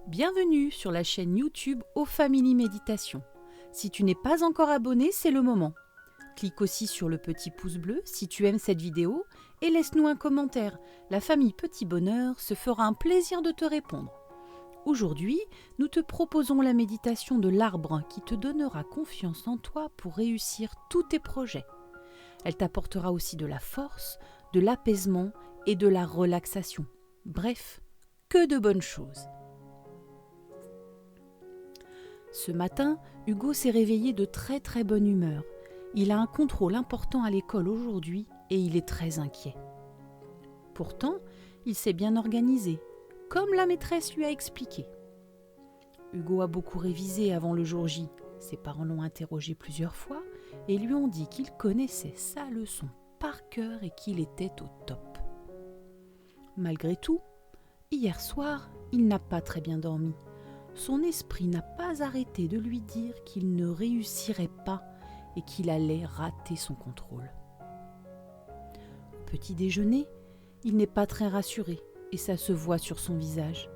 Bienvenue sur la chaîne YouTube Au Family Méditation. Si tu n'es pas encore abonné, c'est le moment. Clique aussi sur le petit pouce bleu si tu aimes cette vidéo et laisse-nous un commentaire. La famille Petit Bonheur se fera un plaisir de te répondre. Aujourd'hui, nous te proposons la méditation de l'arbre qui te donnera confiance en toi pour réussir tous tes projets. Elle t'apportera aussi de la force, de l'apaisement et de la relaxation. Bref, que de bonnes choses. Ce matin, Hugo s'est réveillé de très bonne humeur. Il a un contrôle important à l'école aujourd'hui et il est très inquiet. Pourtant, il s'est bien organisé, comme la maîtresse lui a expliqué. Hugo a beaucoup révisé avant le jour J. Ses parents l'ont interrogé plusieurs fois et lui ont dit qu'il connaissait sa leçon par cœur et qu'il était au top. Malgré tout, hier soir, il n'a pas très bien dormi. Son esprit n'a pas arrêté de lui dire qu'il ne réussirait pas et qu'il allait rater son contrôle. Au petit déjeuner, il n'est pas très rassuré et ça se voit sur son visage.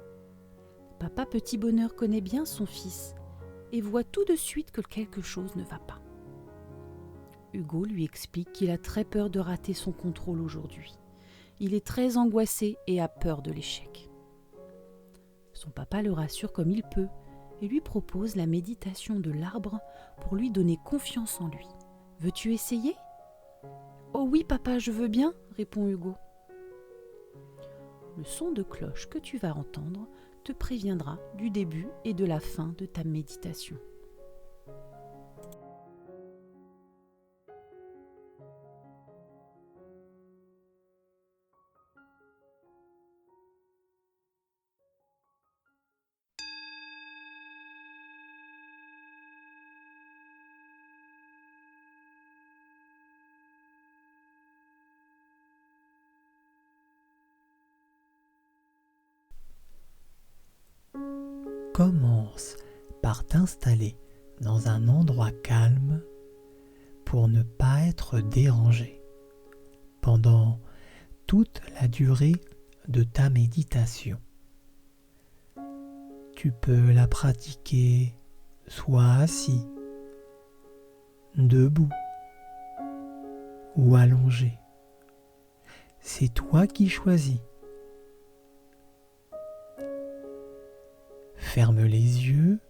Papa Petit Bonheur connaît bien son fils et voit tout de suite que quelque chose ne va pas. Hugo lui explique qu'il a très peur de rater son contrôle aujourd'hui. Il est très angoissé et a peur de l'échec. Son papa le rassure comme il peut et lui propose la méditation de l'arbre pour lui donner confiance en lui. « Veux-tu essayer ?»« Oh oui papa, je veux bien » répond Hugo. Le son de cloche que tu vas entendre te préviendra du début et de la fin de ta méditation. Commence par t'installer dans un endroit calme pour ne pas être dérangé pendant toute la durée de ta méditation. Tu peux la pratiquer soit assis, debout ou allongé. C'est toi qui choisis. Ferme les yeux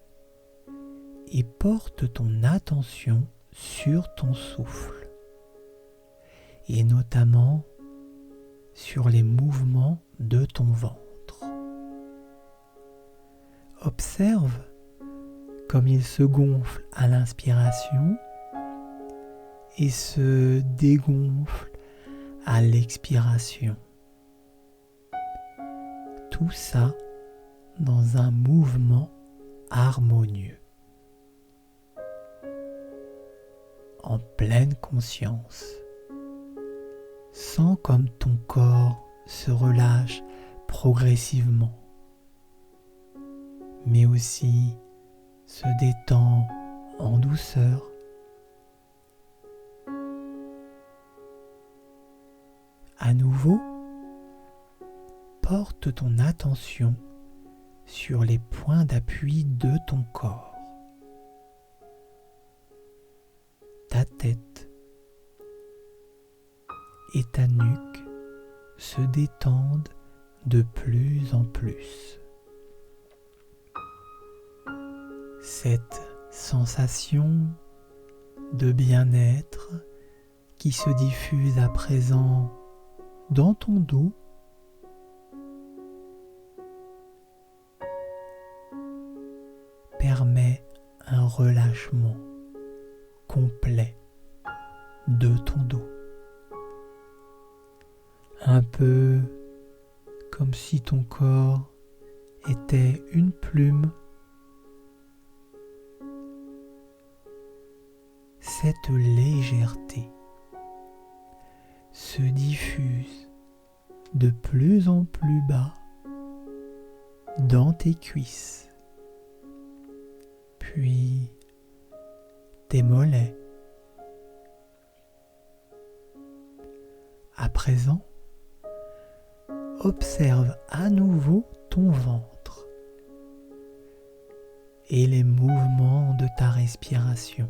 et porte ton attention sur ton souffle et notamment sur les mouvements de ton ventre. Observe comme il se gonfle à l'inspiration et se dégonfle à l'expiration. Tout ça dans un mouvement harmonieux, en pleine conscience. Sens comme ton corps se relâche progressivement, mais aussi se détend en douceur. À nouveau, porte ton attention sur les points d'appui de ton corps. Ta tête et ta nuque se détendent de plus en plus. Cette sensation de bien-être qui se diffuse à présent dans ton dos permet un relâchement complet de ton dos. Un peu comme si ton corps était une plume. Cette légèreté se diffuse de plus en plus bas dans tes cuisses, puis tes mollets. À présent, observe à nouveau ton ventre et les mouvements de ta respiration.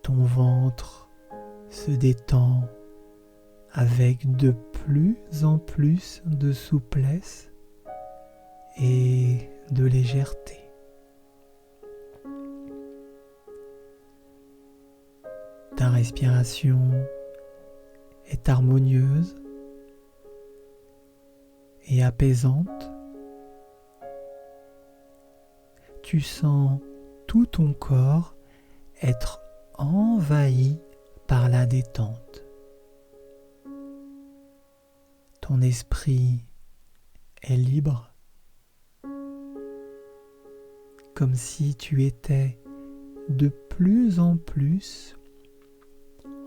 Ton ventre se détend avec de plus en plus de souplesse et de légèreté. Ta respiration est harmonieuse et apaisante. Tu sens tout ton corps être envahi par la détente. Ton esprit est libre, comme si tu étais de plus en plus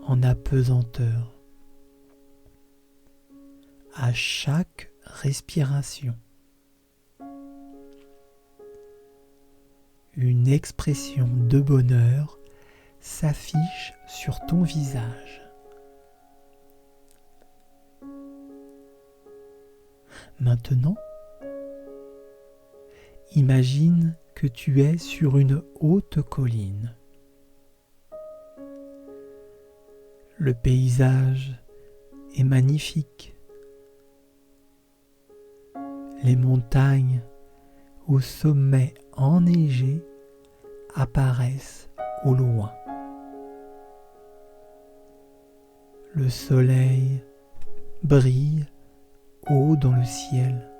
en apesanteur à chaque respiration. Une expression de bonheur s'affiche sur ton visage. Maintenant, imagine que tu es sur une haute colline. Le paysage est magnifique. Les montagnes au sommet enneigé apparaissent au loin. Le soleil brille haut dans le ciel.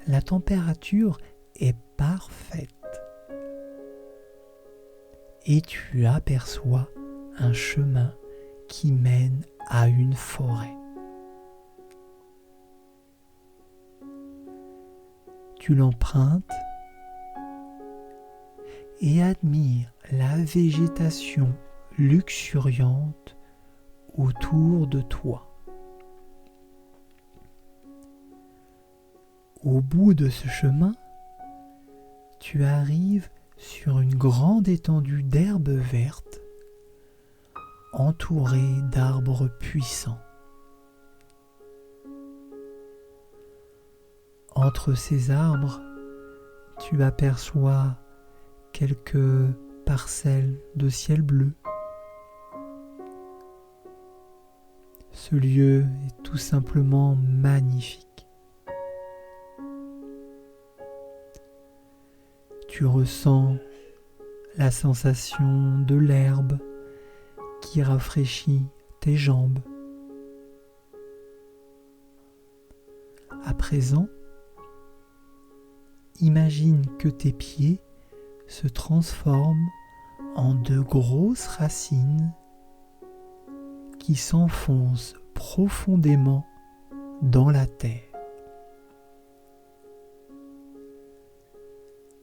La température est parfaite et tu aperçois un chemin qui mène à une forêt. Tu l'empruntes et admires la végétation luxuriante autour de toi. Au bout de ce chemin, tu arrives sur une grande étendue d'herbe verte entourée d'arbres puissants. Entre ces arbres, tu aperçois quelques parcelles de ciel bleu. Ce lieu est tout simplement magnifique. Tu ressens la sensation de l'herbe qui rafraîchit tes jambes. À présent, imagine que tes pieds se transforment en de grosses racines qui s'enfoncent profondément dans la terre.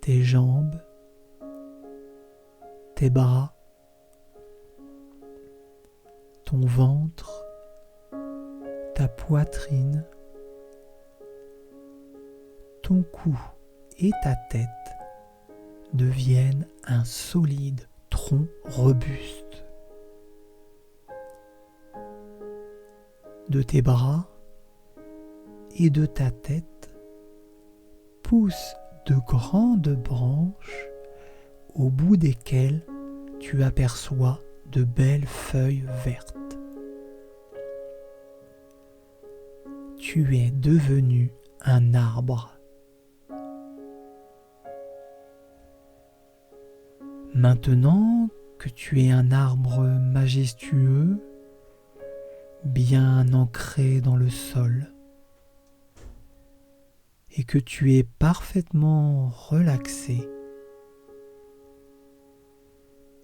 Tes jambes, tes bras, ton ventre, ta poitrine, ton cou et ta tête deviennent un solide tronc robuste. De tes bras et de ta tête poussent de grandes branches au bout desquelles tu aperçois de belles feuilles vertes. Tu es devenu un arbre. Maintenant que tu es un arbre majestueux, bien ancré dans le sol, et que tu es parfaitement relaxé,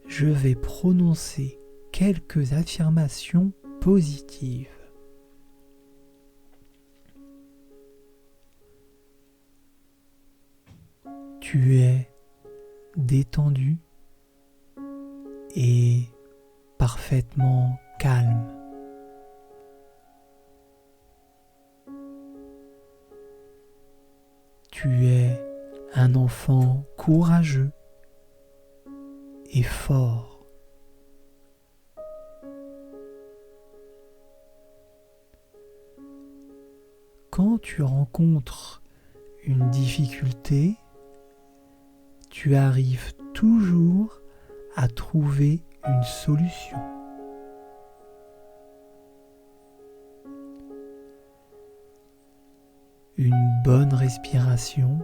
je vais prononcer quelques affirmations positives. Tu es détendu et parfaitement calme. Tu es un enfant courageux et fort. quand tu rencontres une difficulté, tu arrives toujours à trouver une solution. Une bonne respiration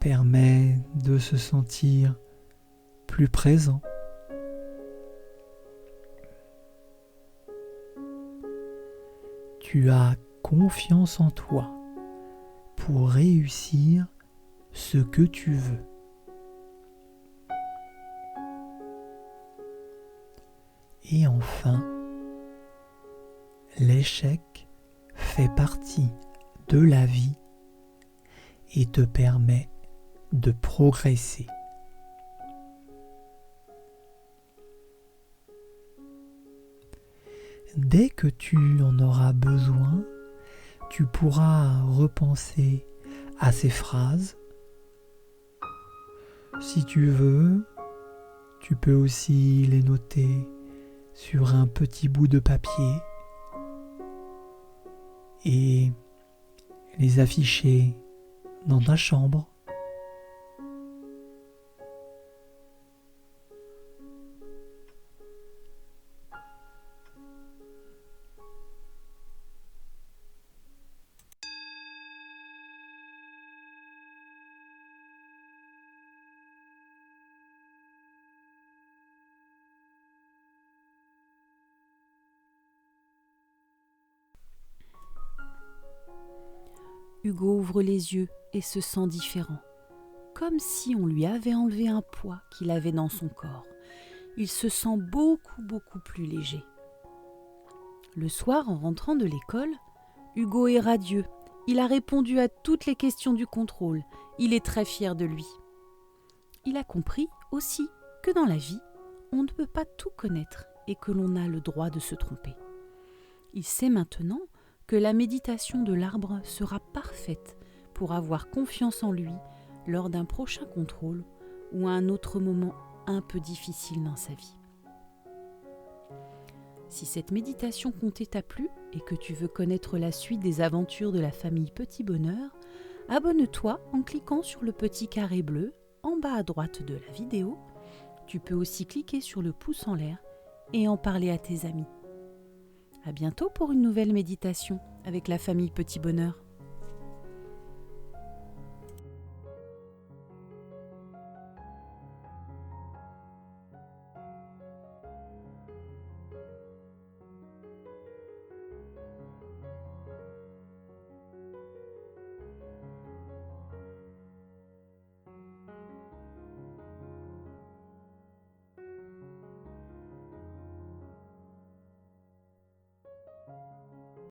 permet de se sentir plus présent. Tu as confiance en toi pour réussir ce que tu veux. Et enfin, l'échec fait partie de la vie et te permet de progresser. Dès que tu en auras besoin, tu pourras repenser à ces phrases. Si tu veux, tu peux aussi les noter sur un petit bout de papier et les afficher dans ta chambre. Hugo ouvre les yeux et se sent différent, comme si on lui avait enlevé un poids qu'il avait dans son corps. Il se sent beaucoup plus léger. Le soir, en rentrant de l'école, Hugo est radieux. Il a répondu à toutes les questions du contrôle. Il est très fier de lui. Il a compris aussi que dans la vie, on ne peut pas tout connaître et que l'on a le droit de se tromper. Il sait maintenant que la méditation de l'arbre sera parfaite pour avoir confiance en lui lors d'un prochain contrôle ou à un autre moment un peu difficile dans sa vie. Si cette méditation conte t'a plu et que tu veux connaître la suite des aventures de la famille Petit Bonheur, abonne-toi en cliquant sur le petit carré bleu en bas à droite de la vidéo. Tu peux aussi cliquer sur le pouce en l'air et en parler à tes amis. À bientôt pour une nouvelle méditation avec la famille Petit Bonheur.